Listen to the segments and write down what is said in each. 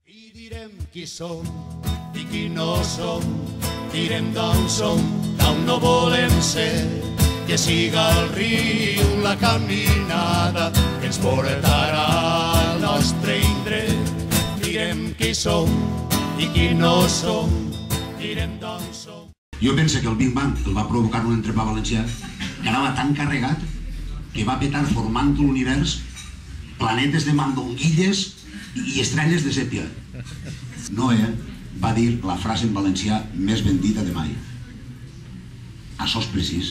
I direm qui som i qui no som, direm d'on som, d'on no volem ser, que siga el riu la caminada que ens portarà al nostre indret. Direm qui som i qui no som, direm d'on som. Jo penso que el Big Bang el va provocar un entrepà valencià que anava tan carregat que va petar formant l'univers planetes de mandonguilles i estrelles de sèpia. Noé va dir la frase en valencià més ben dita de mai. Això és precís.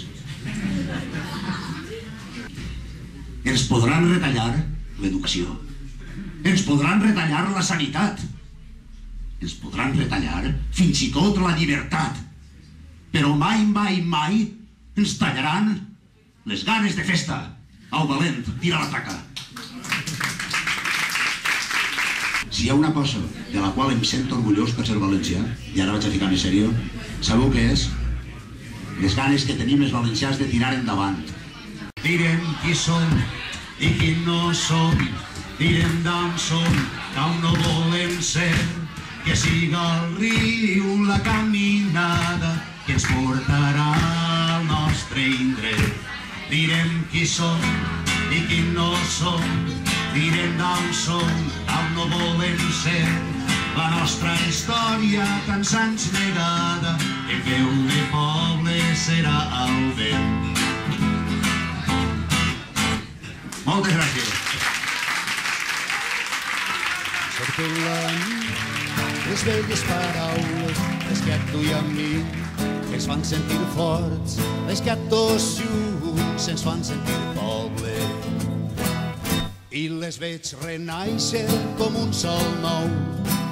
Ens podran retallar l'educació, ens podran retallar la sanitat, ens podran retallar fins i tot la llibertat, però mai, mai, mai ens tallaran les ganes de festa. Au, valent, tira la taca. Si hi ha una cosa de la qual em sento orgullós per ser valencià, i ara vaig a ficar més seriós, sabeu què és? Les ganes que tenim els valencians de tirar endavant. Direm qui som i qui no som, direm d'on som, d'on no volem ser, que siga el riu la caminada que ens portarà al nostre indret. Direm qui som i qui no som, direm d'on som, d'on no volem ser, la nostra història tants anys negada, en veu de poble serà el vent. Moltes gràcies. Surto la nit, les velles paraules, les que a tu i a mi ens fan sentir forts, les que a tots junts ens fan sentir poble. I les veig renaixer com un sol nou,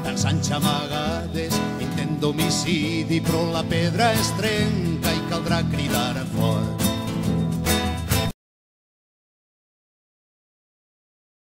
tants anys amagades, intent d'homicidi, però la pedra es trenca i caldrà cridar fort.